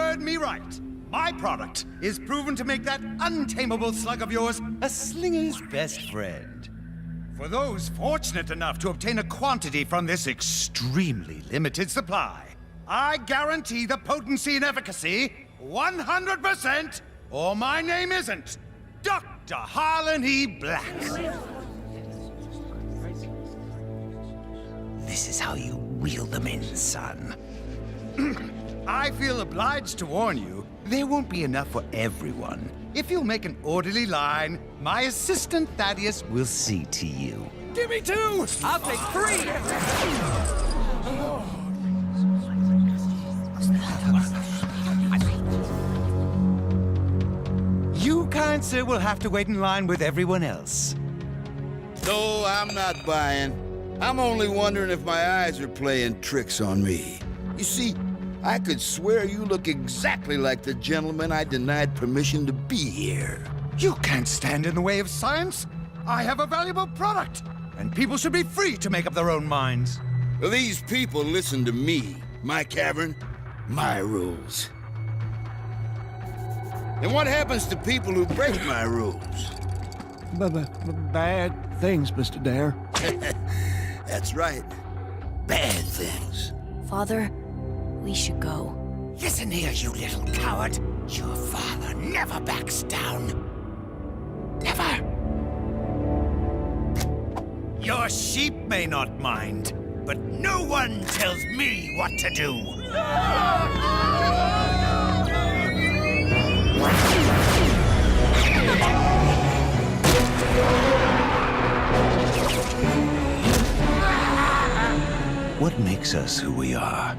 heard me right. My product is proven to make that untamable slug of yours a slinger's best friend. For those fortunate enough to obtain a quantity from this extremely limited supply, I guarantee the potency and efficacy 100%, or my name isn't Dr. Harlan E. Black. This is how you reel them in, son. I feel obliged to warn you, there won't be enough for everyone. If you'll make an orderly line, my assistant Thaddeus will see to you. Give me 2! I'll take 3! You, kind sir, will have to wait in line with everyone else. No, I'm not buying. I'm only wondering if my eyes are playing tricks on me. You see, I could swear you look exactly like the gentleman I denied permission to be here. You can't stand in the way of science. I have a valuable product, and people should be free to make up their own minds. Well, these people listen to me, my cavern, my rules. And what happens to people who break my rules? Bad things, Mr. Dare. That's right. Bad things. Father, we should go. Listen here, you little coward. Your father never backs down. Never. Your sheep may not mind, but no one tells me what to do. What makes us who we are?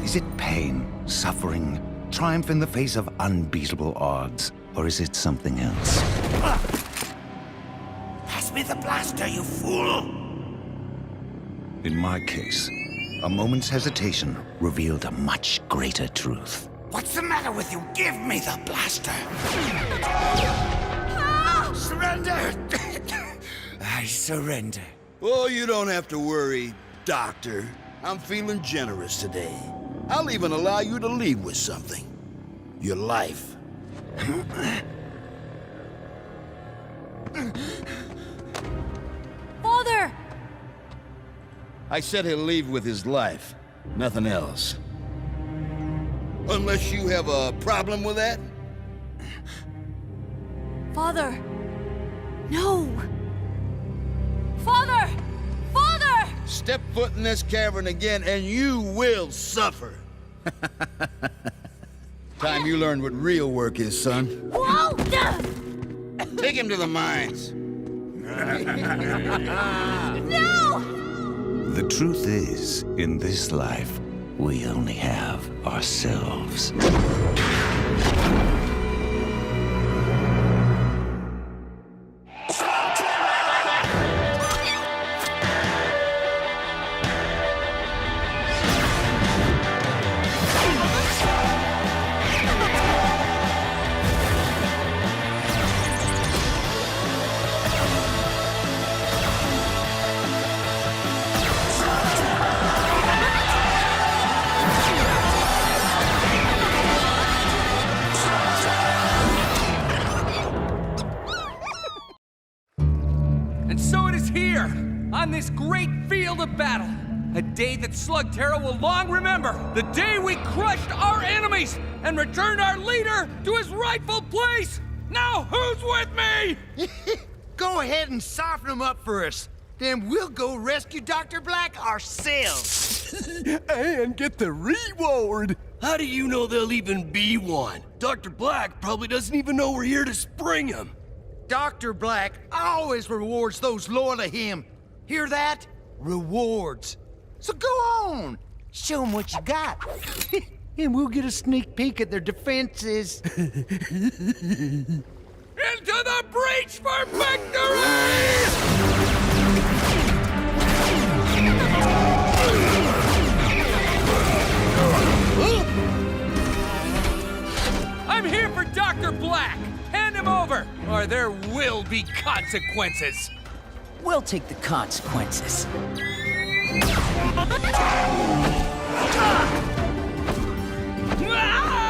Is it pain, suffering, triumph in the face of unbeatable odds? Or is it something else? Pass me the blaster, you fool! In my case, a moment's hesitation revealed a much greater truth. What's the matter with you? Give me the blaster! Surrender! I surrender. Oh, you don't have to worry, Doctor. I'm feeling generous today. I'll even allow you to leave with something. Your life. Father! I said he'll leave with his life. Nothing else. Unless you have a problem with that? Father! No! Father! Father! Step foot in this cavern again and you will suffer. Time you learn what real work is, son. Whoa! Take him to the mines. No! The truth is, in this life, we only have ourselves. And so it is here, on this great field of battle. A day that Slugterra will long remember. The day we crushed our enemies and returned our leader to his rightful place. Now who's with me? Go ahead and soften them up for us. Then we'll go rescue Dr. Black ourselves. And get the reward. How do you know there'll even be one? Dr. Black probably doesn't even know we're here to spring him. Dr. Black always rewards those loyal to him. Hear that? Rewards. So go on. Show them what you got. And we'll get a sneak peek at their defenses. Into the breach for victory! I'm here for Dr. Black. Hand him over, or there will be consequences. We'll take the consequences. Ah!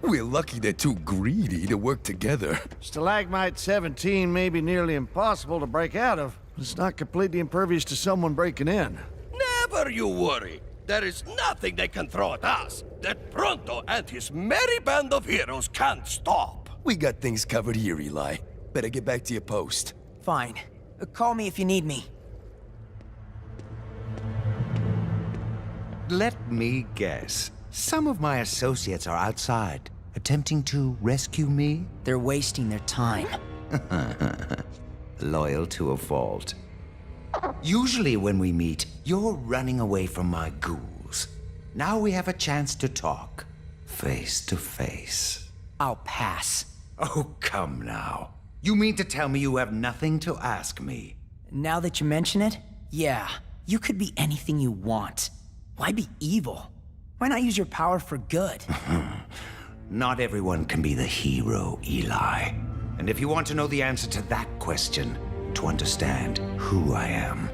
We're lucky they're too greedy to work together. Stalagmite 17 may be nearly impossible to break out of, but it's not completely impervious to someone breaking in. Never you worry. There is nothing they can throw at us that Pronto and his merry band of heroes can't stop. We got things covered here, Eli. Better get back to your post. Fine. Call me if you need me. Let me guess. Some of my associates are outside, attempting to rescue me? They're wasting their time. Loyal to a fault. Usually when we meet, you're running away from my ghouls. Now we have a chance to talk, face to face. I'll pass. Oh, come now. You mean to tell me you have nothing to ask me? Now that you mention it, yeah. You could be anything you want. Why be evil? Why not use your power for good? Not everyone can be the hero, Eli. And if you want to know the answer to that question, to understand who I am,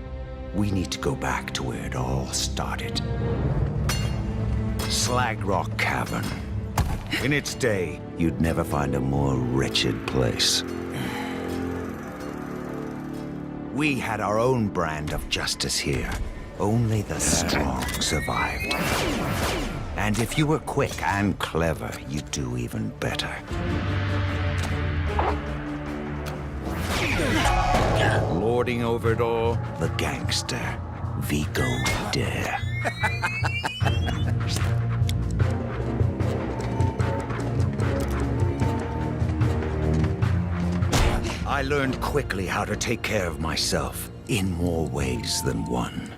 we need to go back to where it all started. Slag Rock Cavern. In its day, you'd never find a more wretched place. We had our own brand of justice here. Only the strong survived. And if you were quick and clever, you'd do even better. Lording over it all, the gangster, Vigo Dare. I learned quickly how to take care of myself in more ways than one.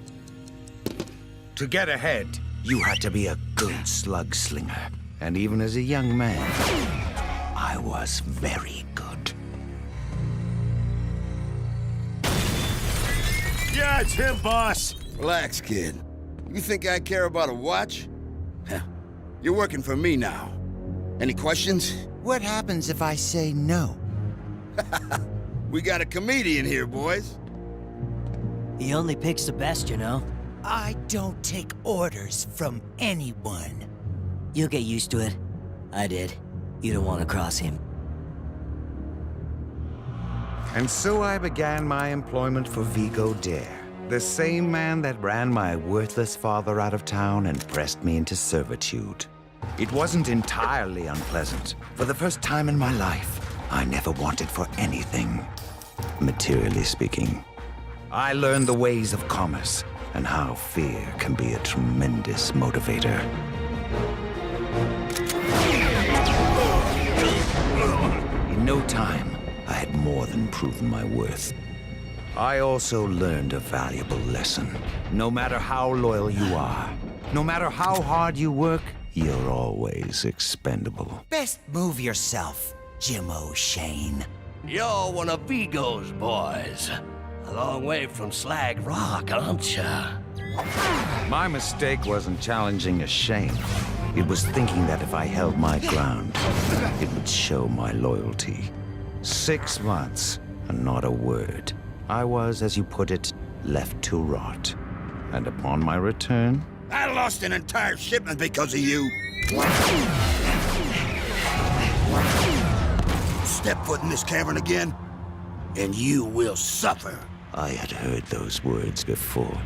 To get ahead, you had to be a good slug slinger. And even as a young man, I was very good. Yeah, it's him, boss. Relax, kid. You think I care about a watch? Heh. You're working for me now. Any questions? What happens if I say no? We got a comedian here, boys. He only picks the best, you know. I don't take orders from anyone. You'll get used to it. I did. You don't want to cross him. And so I began my employment for Vigo Dare, the same man that ran my worthless father out of town and pressed me into servitude. It wasn't entirely unpleasant. For the first time in my life, I never wanted for anything, materially speaking. I learned the ways of commerce and how fear can be a tremendous motivator. In no time, I had more than proven my worth. I also learned a valuable lesson. No matter how loyal you are, no matter how hard you work, you're always expendable. Best move yourself, Jimmo Shane. You're one of Vigo's boys. A long way from Slag Rock, aren't ya? My mistake wasn't challenging a Shane. It was thinking that if I held my ground, it would show my loyalty. 6 months, and not a word. I was, as you put it, left to rot. And upon my return... I lost an entire shipment because of you. Step foot in this cavern again, and you will suffer. I had heard those words before.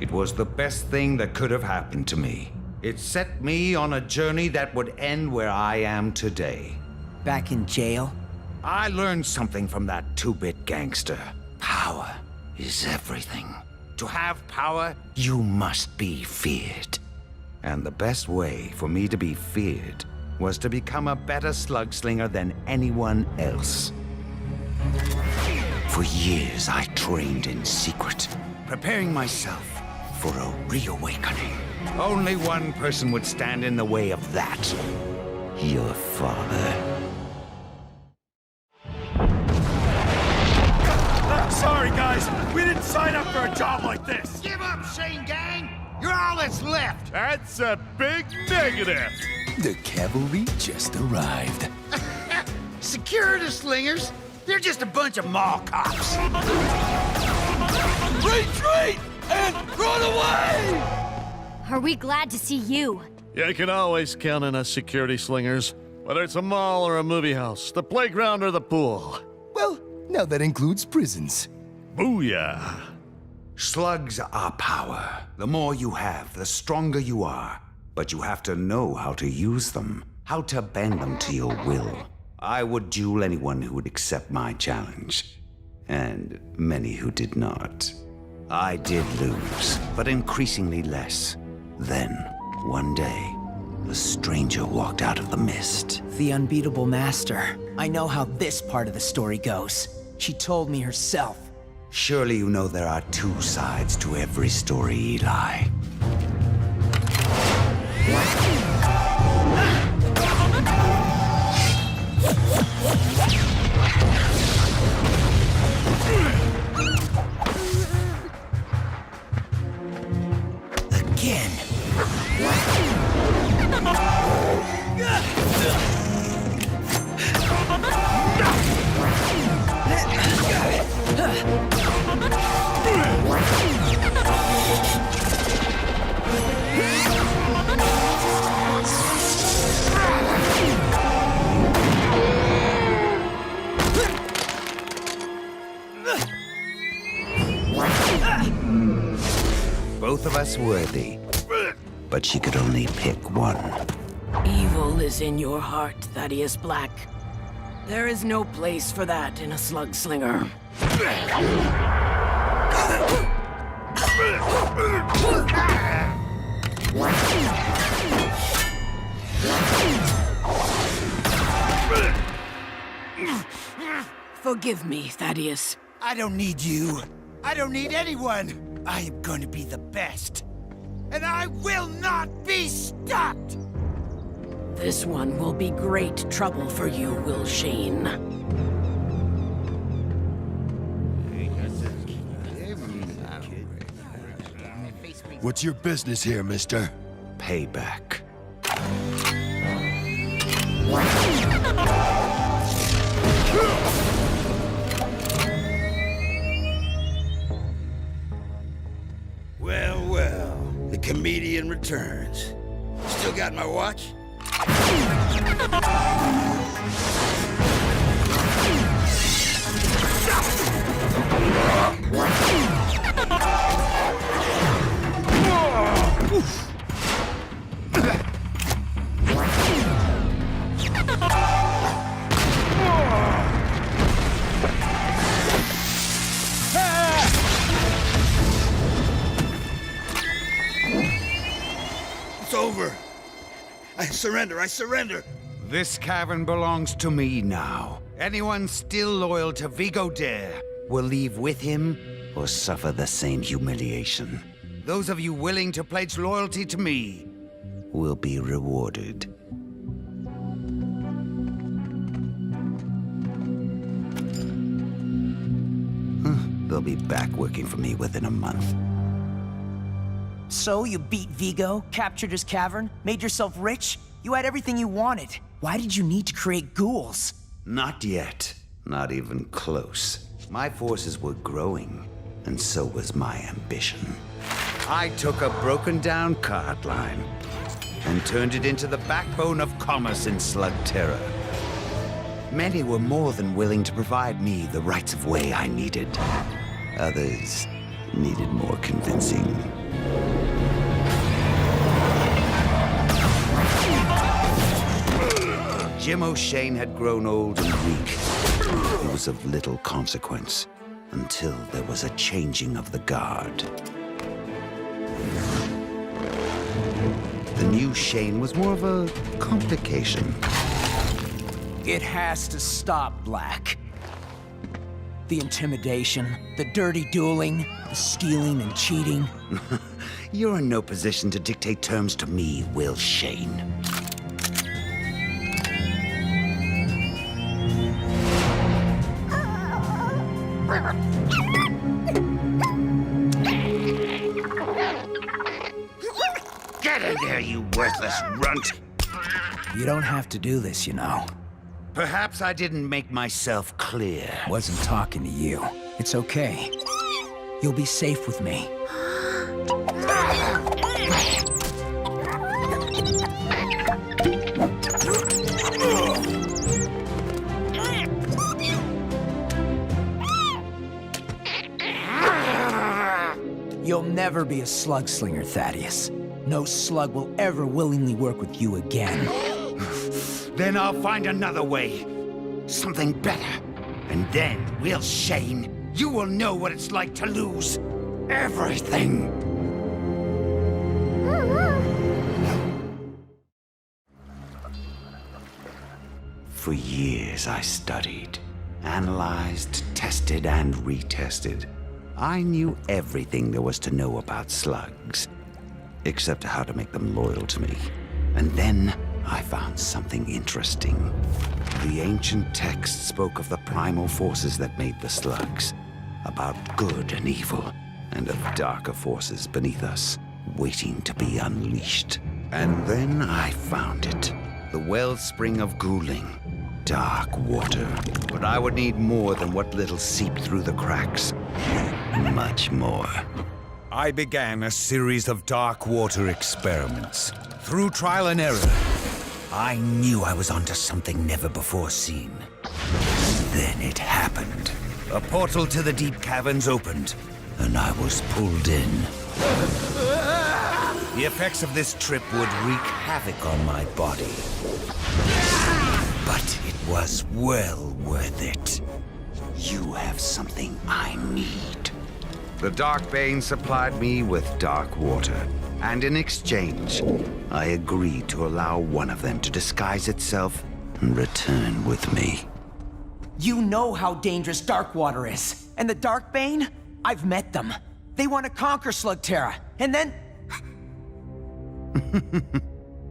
It was the best thing that could have happened to me. It set me on a journey that would end where I am today. Back in jail? I learned something from that two-bit gangster. Power is everything. To have power, you must be feared. And the best way for me to be feared was to become a better slug slinger than anyone else. For years, I trained in secret, preparing myself for a reawakening. Only one person would stand in the way of that. Your father. Sorry, guys. We didn't sign up for a job like this. Give up, Shane Gang! You're all that's left! That's a big negative. The cavalry just arrived. Security slingers? They're just a bunch of mall cops. Retreat and run away! Are we glad to see you? You can always count on us security slingers. Whether it's a mall or a movie house, the playground or the pool. Well, now that includes prisons. Booyah! Slugs are power. The more you have, the stronger you are. But you have to know how to use them, how to bend them to your will. I would duel anyone who would accept my challenge, and many who did not. I did lose, but increasingly less. Then, one day, a stranger walked out of the mist. The unbeatable master. I know how this part of the story goes. She told me herself. Surely you know there are two sides to every story, Eli. Again. Both of us worthy, but she could only pick one. Evil is in your heart, Thaddeus Blakk. There is no place for that in a slug slinger. Forgive me, Thaddeus. I don't need you. I don't need anyone. I am going to be the best. And I will not be stopped! This one will be great trouble for you, Will Shane. What's your business here, mister? Payback. Well, well, the comedian returns. Still got my watch? It's over. I surrender. This cavern belongs to me now. Anyone still loyal to Vigo Dare will leave with him or suffer the same humiliation. Those of you willing to pledge loyalty to me will be rewarded. They'll be back working for me within a month. So you beat Vigo, captured his cavern, made yourself rich? You had everything you wanted. Why did you need to create ghouls? Not yet. Not even close. My forces were growing, and so was my ambition. I took a broken-down card line and turned it into the backbone of commerce in Slugterra. Many were more than willing to provide me the rights of way I needed. Others needed more convincing. Jim O'Shane had grown old and weak. He was of little consequence until there was a changing of the guard. The new Shane was more of a complication. It has to stop, Blakk. The intimidation, the dirty dueling, the stealing and cheating. You're in no position to dictate terms to me, Will Shane. Get in there, you worthless runt! You don't have to do this, you know. Perhaps I didn't make myself clear. Wasn't talking to you. It's okay. You'll be safe with me. You'll never be a slugslinger, Thaddeus. No slug will ever willingly work with you again. Then I'll find another way. Something better. And then, Will Shane, you will know what it's like to lose everything. For years I studied, analyzed, tested, and retested. I knew everything there was to know about slugs, except how to make them loyal to me. And then I found something interesting. The ancient text spoke of the primal forces that made the slugs, about good and evil, and of darker forces beneath us, waiting to be unleashed. And then I found it. The wellspring of ghouling. Dark water. But I would need more than what little seeped through the cracks. Much more. I began a series of dark water experiments. Through trial and error, I knew I was onto something never before seen. Then it happened. A portal to the deep caverns opened, and I was pulled in. The effects of this trip would wreak havoc on my body. But it was well worth it. You have something I need. The Dark Bane supplied me with dark water, and in exchange, I agreed to allow one of them to disguise itself and return with me. You know how dangerous dark water is. And the Dark Bane? I've met them. They want to conquer Slugterra, and then...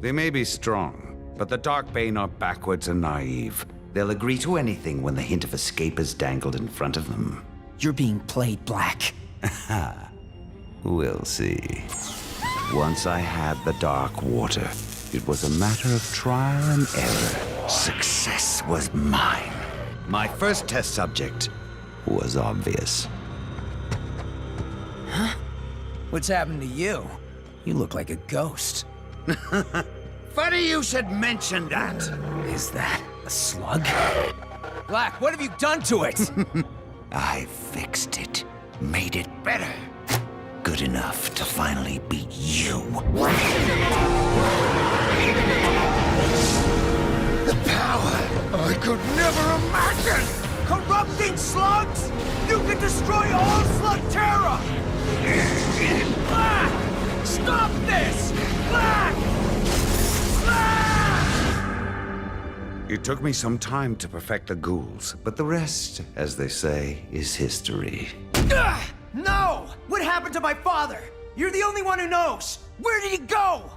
They may be strong, but the Dark Bane are backwards and naive. They'll agree to anything when the hint of escape is dangled in front of them. You're being played, Blakk. We'll see. Once I had the dark water, it was a matter of trial and error. Success was mine. My first test subject was obvious. Huh? What's happened to you? You look like a ghost. Funny you should mention that. Is that a slug? Blakk, what have you done to it? I fixed it. Made it better. Good enough to finally beat you. The power I could never imagine! Corrupting slugs! You can destroy all Slugterra! Blakk! Stop this! Blakk! It took me some time to perfect the ghouls, but the rest, as they say, is history. No! What happened to my father? You're the only one who knows! Where did he go?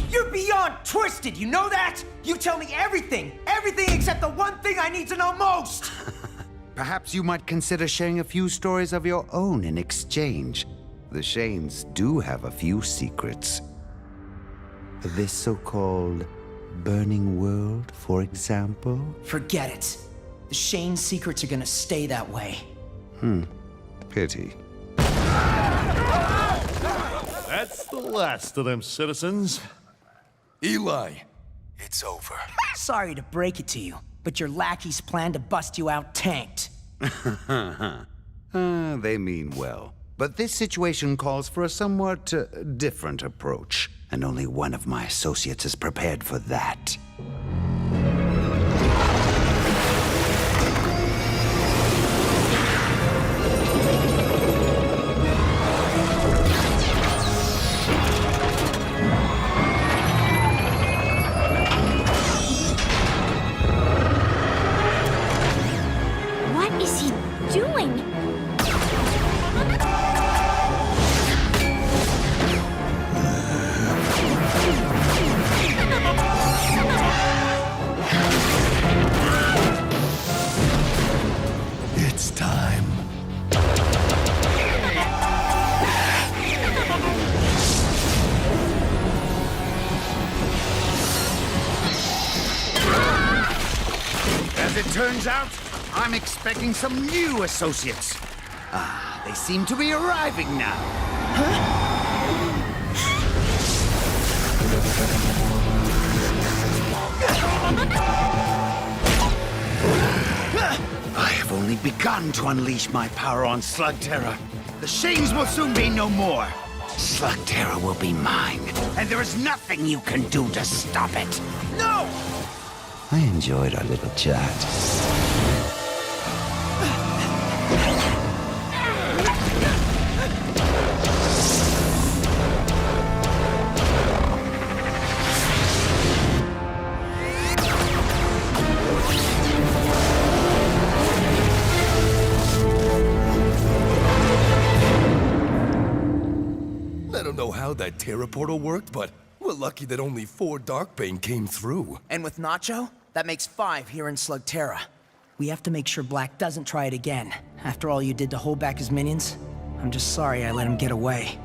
You're beyond twisted, you know that? You tell me everything! Everything except the one thing I need to know most! Perhaps you might consider sharing a few stories of your own in exchange. The Shanes do have a few secrets. This so-called burning world, for example? Forget it. The Shane secrets are gonna stay that way. Pity. That's the last of them, citizens. Eli, it's over. Sorry to break it to you, but your lackey's plan to bust you out tanked. They mean well. But this situation calls for a somewhat different approach, and only one of my associates is prepared for that. What is he doing? It's time. As it turns out, I'm expecting some new associates. They seem to be arriving now. I have only only begun to unleash my power on Slugterra. The Shanes will soon be no more. Slugterra will be mine, and there is nothing you can do to stop it. No! I enjoyed our little chat. I don't know how that Terra portal worked, but we're lucky that only 4 Darkbane came through. And with Nacho, that makes 5 here in Slugterra. We have to make sure Blakk doesn't try it again. After all you did to hold back his minions, I'm just sorry I let him get away.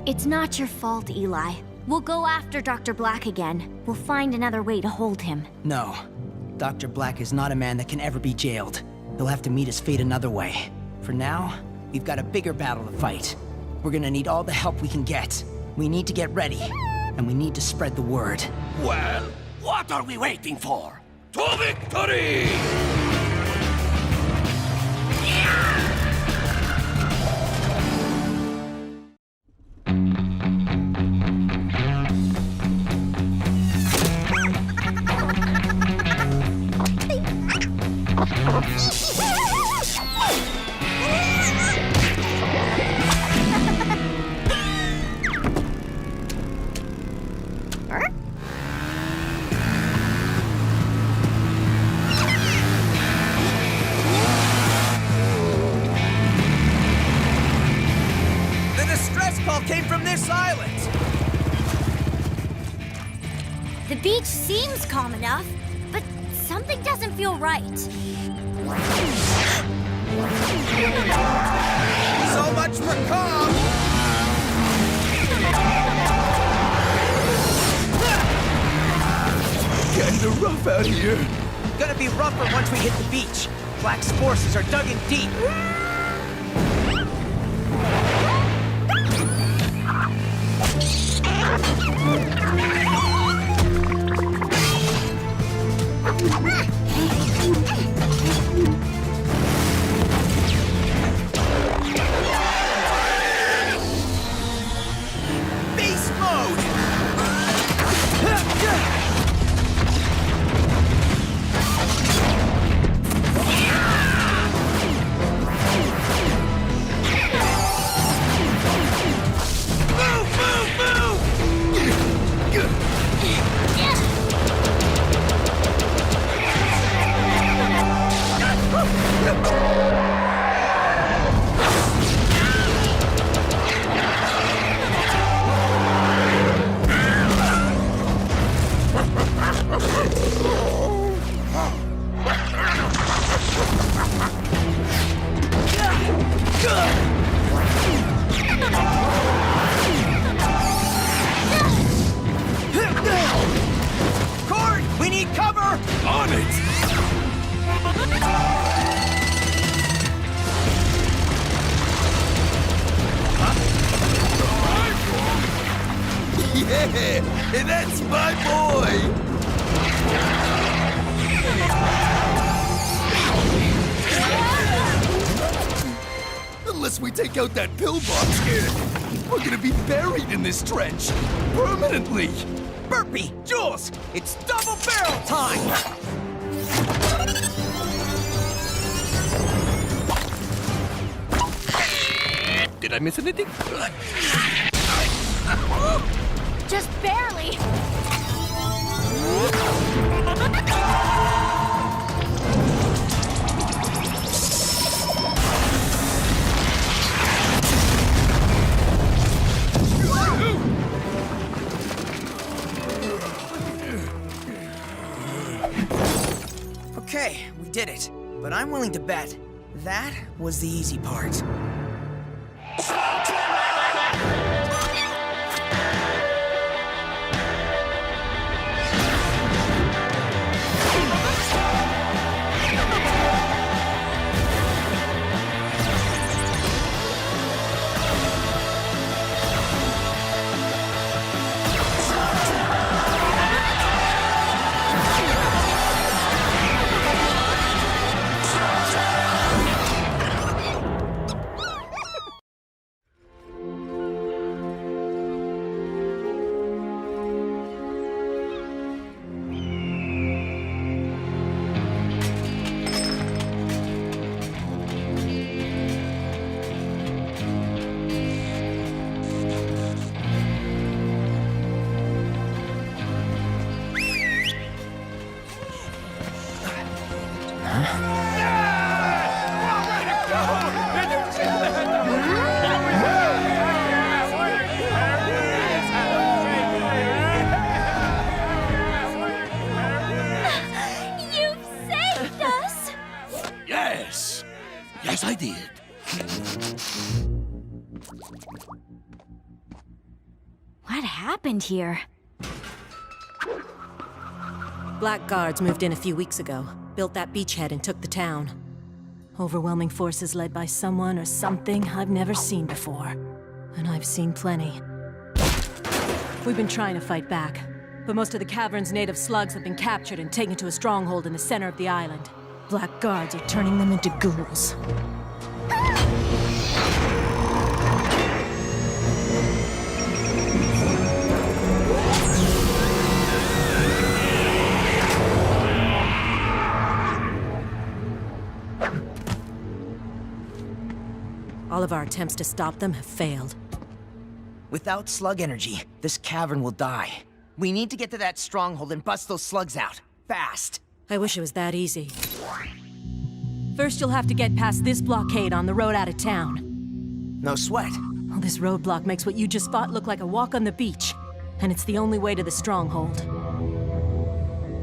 It's not your fault, Eli. We'll go after Dr. Blakk again. We'll find another way to hold him. No. Dr. Blakk is not a man that can ever be jailed. He'll have to meet his fate another way. For now, we've got a bigger battle to fight. We're gonna need all the help we can get. We need to get ready, and we need to spread the word. Well, what are we waiting for? To victory! Came from this island! The beach seems calm enough, but something doesn't feel right. So much for calm! Kinda rough out here. Gonna be rougher once we hit the beach. Black's forces are dug in deep. Beast mode! Yeah, that's my boy! Unless we take out that pillbox here, we're gonna be buried in this trench permanently! Burpee! Jules! It's double barrel time! Did I miss anything? Just barely. Okay, we did it. But I'm willing to bet that was the easy part. What happened here? Blakk Guards moved in a few weeks ago, built that beachhead and took the town. Overwhelming forces led by someone or something I've never seen before. And I've seen plenty. We've been trying to fight back, but most of the cavern's native slugs have been captured and taken to a stronghold in the center of the island. Blakk Guards are turning them into ghouls. All of our attempts to stop them have failed. Without slug energy, this cavern will die. We need to get to that stronghold and bust those slugs out. Fast! I wish it was that easy. First, you'll have to get past this blockade on the road out of town. No sweat. Well, this roadblock makes what you just fought look like a walk on the beach. And it's the only way to the stronghold.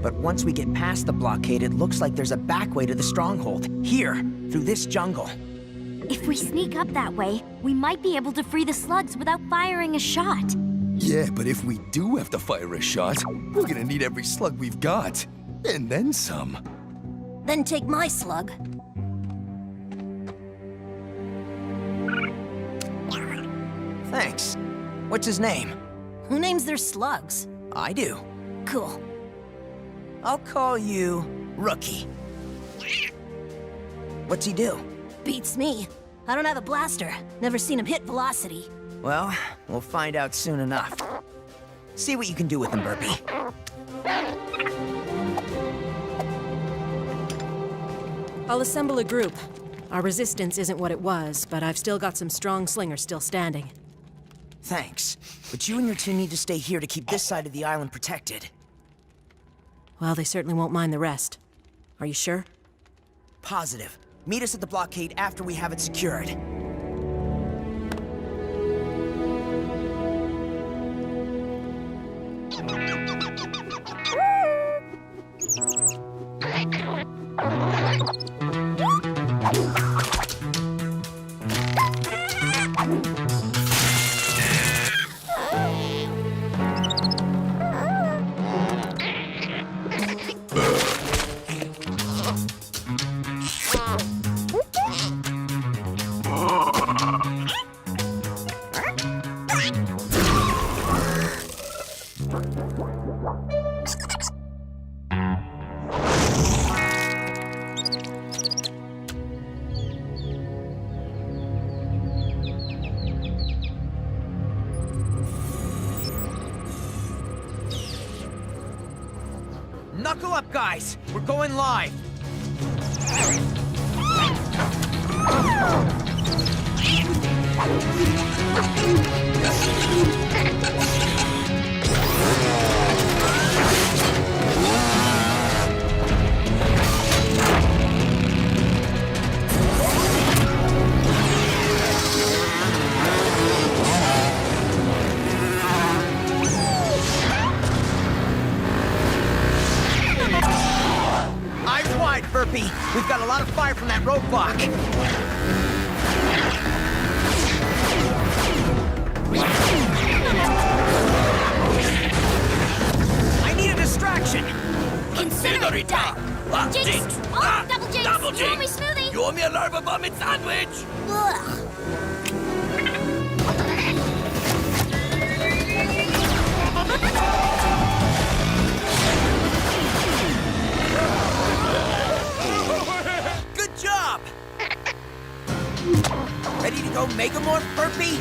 But once we get past the blockade, it looks like there's a back way to the stronghold. Here, through this jungle. If we sneak up that way, we might be able to free the slugs without firing a shot. Yeah, but if we do have to fire a shot, we're gonna need every slug we've got. And then some. Then take my slug. Thanks. What's his name? Who names their slugs? I do. Cool. I'll call you Rookie. What's he do? Beats me. I don't have a blaster. Never seen him hit velocity. Well, we'll find out soon enough. See what you can do with him, Burpee. I'll assemble a group. Our resistance isn't what it was, but I've still got some strong slingers still standing. Thanks. But you and your two need to stay here to keep this side of the island protected. Well, they certainly won't mind the rest. Are you sure? Positive. Meet us at the blockade after we have it secured. Knuckle up, guys! We're going live! Burpee, we've got a lot of fire from that roadblock. I need a distraction. Consider it done. Jinx! Oh, double jinx! Double You want me jinx! smoothie? You owe me a larva vomit sandwich! Ugh. Good job! Ready to go Megamorph, Burpee?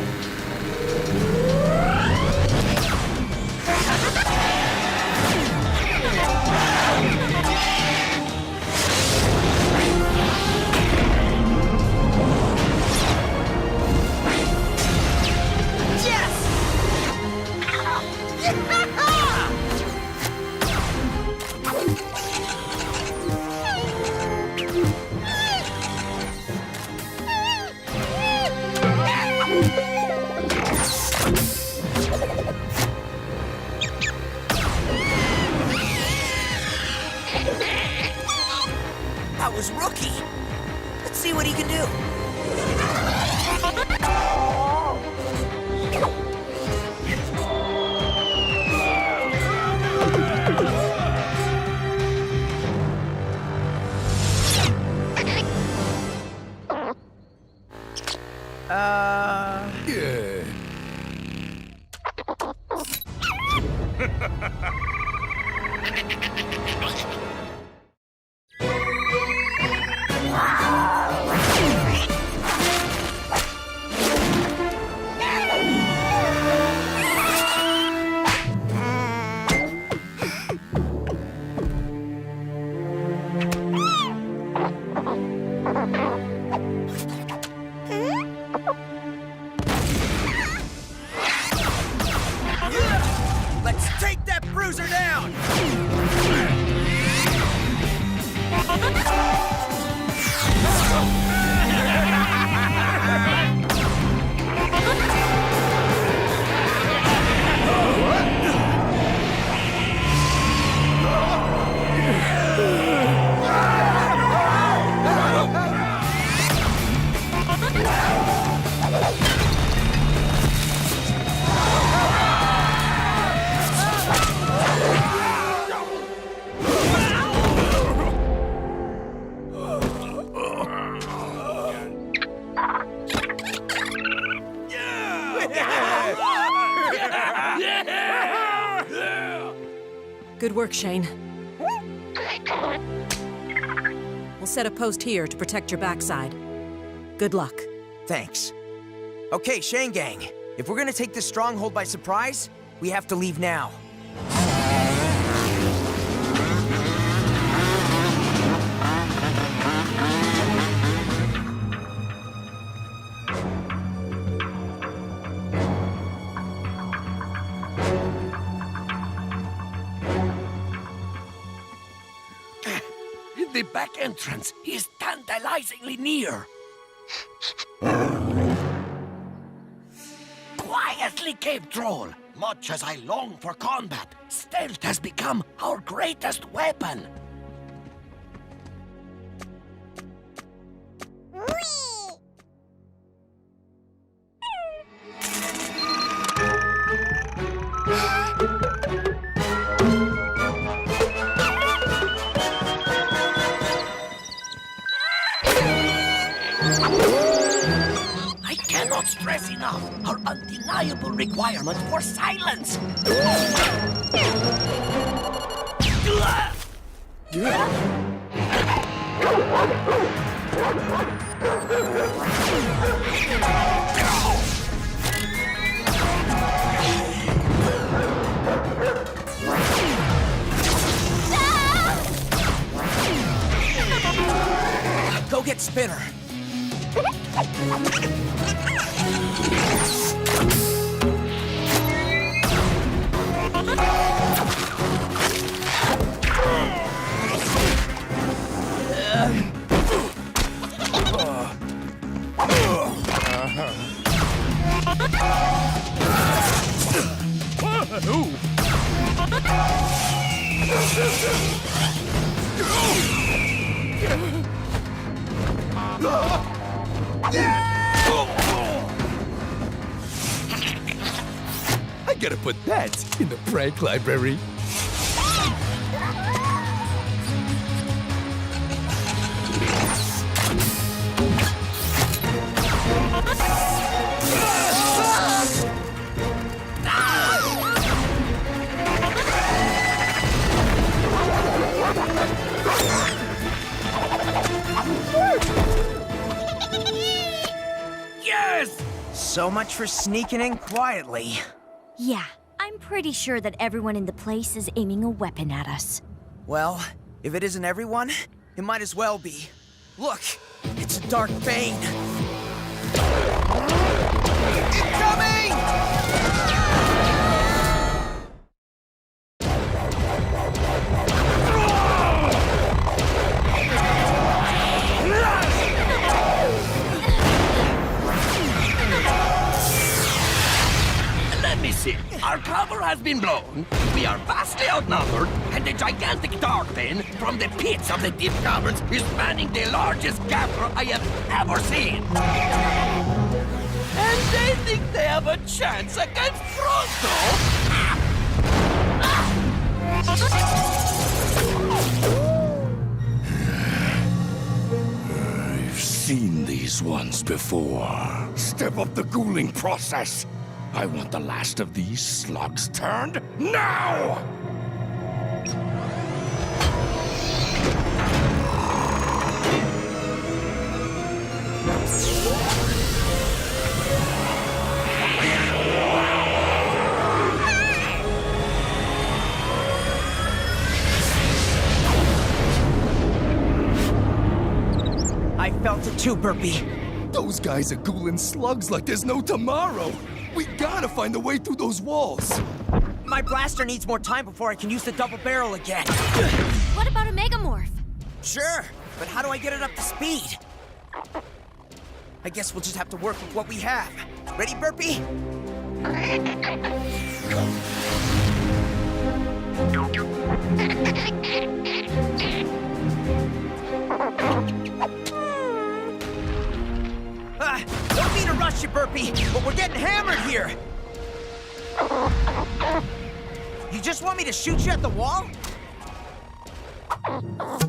That was Rookie. Let's see what he can do. Yeah. Let's take that bruiser down! Good work, Shane. We'll set a post here to protect your backside. Good luck. Thanks. Okay, Shane Gang. If we're gonna take this stronghold by surprise, we have to leave now. The back entrance is tantalizingly near. Quietly, cave troll. Much as I long for combat, stealth has become our greatest weapon. I cannot stress enough our undeniable requirement for silence. Go get Spinner. I gotta put that in the prank library. Yes! So much for sneaking in quietly. Yeah, I'm pretty sure that everyone in the place is aiming a weapon at us. Well, if it isn't everyone, it might as well be. Look, it's a dark bane. Incoming! Let me see. Our cover has been blown. We are vastly outnumbered, and a gigantic dark bane from the pits of the deep caverns is spanning the largest cavern I have ever seen. And they think they have a chance against Fronto? I've seen these ones before. Step up the ghouling process. I want the last of these slugs turned now! I felt it too, Burpee. Those guys are ghouling slugs like there's no tomorrow. We gotta find a way through those walls. My blaster needs more time before I can use the double barrel again. What about a megamorph? Sure, but how do I get it up to speed? I guess we'll just have to work with what we have. Ready, Burpee? Don't mean to rush you, Burpee, but we're getting hammered here. You just want me to shoot you at the wall?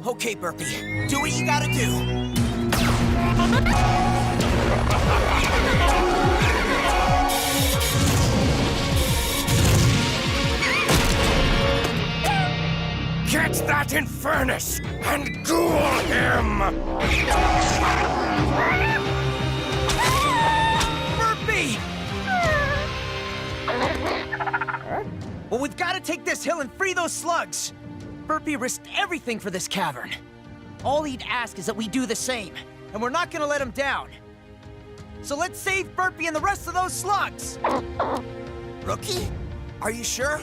Okay, Burpee, do what you gotta do. Get that in furnace and ghoul him! Burpee! Well, we've got to take this hill and free those slugs. Burpee risked everything for this cavern. All he'd ask is that we do the same, and we're not gonna let him down. So let's save Burpee and the rest of those slugs! Rookie? Are you sure?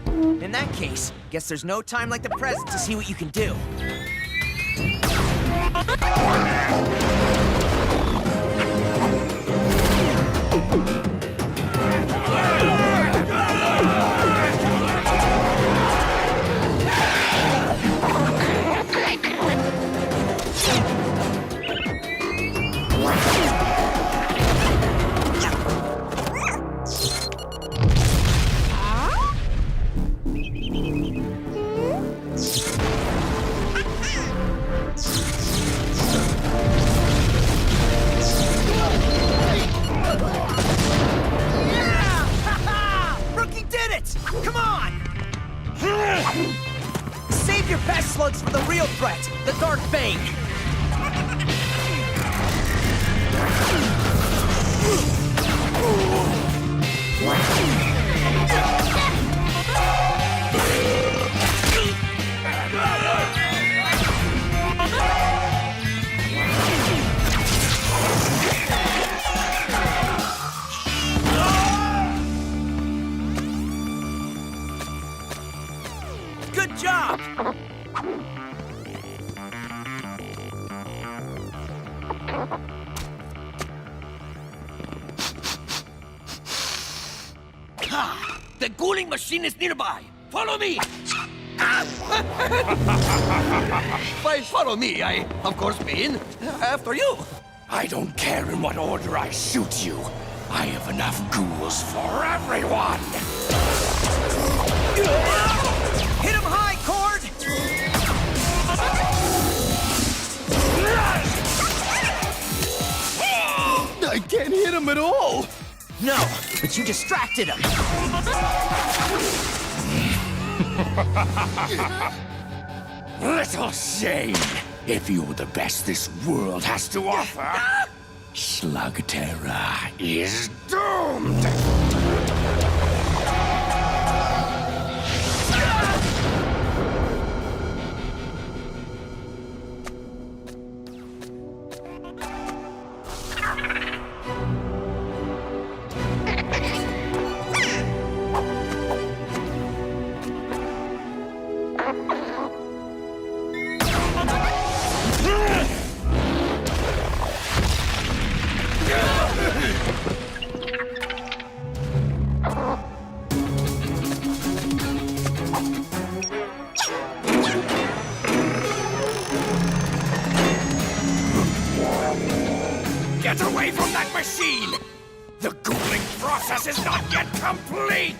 In that case, guess there's no time like the present to see what you can do. Save your best slugs for the real threat, the Dark Bane! Good job! Ha! The ghouling machine is nearby! Follow me! By follow me, I, of course, mean after you. I don't care in what order I shoot you. I have enough ghouls for everyone! Hit him high, Cord! I can't hit him at all! No, but you distracted him. Little Shane, if you're the best this world has to offer, Slugterra is doomed! Get away from that machine! The ghouling process is not yet complete!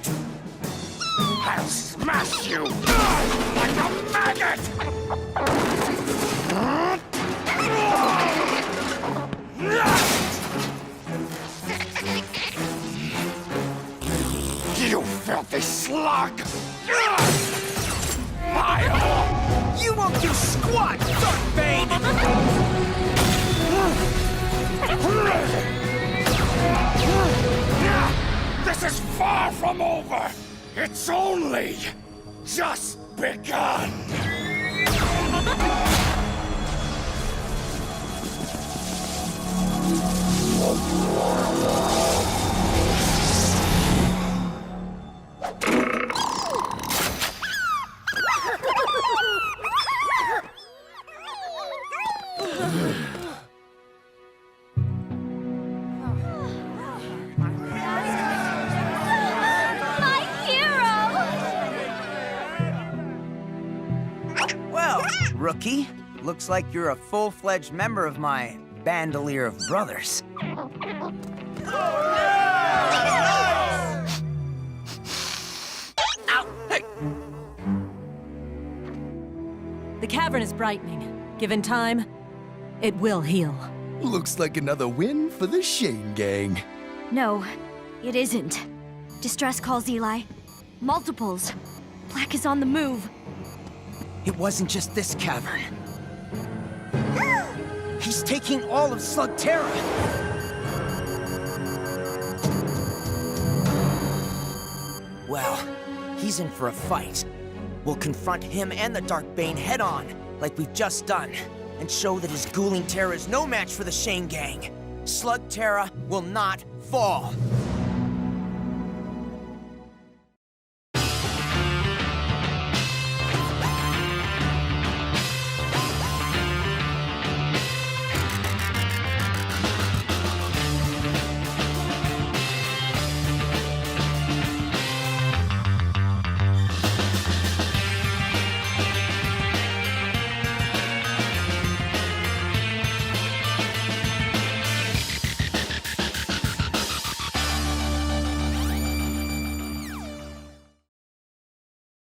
I'll smash you like a maggot! You filthy slug! You won't do squat, Darkbane! This is far from over! It's only just begun! Well, rookie, looks like you're a full-fledged member of my bandolier of brothers. The cavern is brightening. Given time, it will heal. Looks like another win for the Shane gang. No, it isn't. Distress calls, Eli. Multiples. Blakk is on the move. It wasn't just this cavern. He's taking all of Slugterra! Well, he's in for a fight. We'll confront him and the Darkbane head-on, like we've just done, and show that his ghouling terror is no match for the Shane gang. Slugterra will not fall.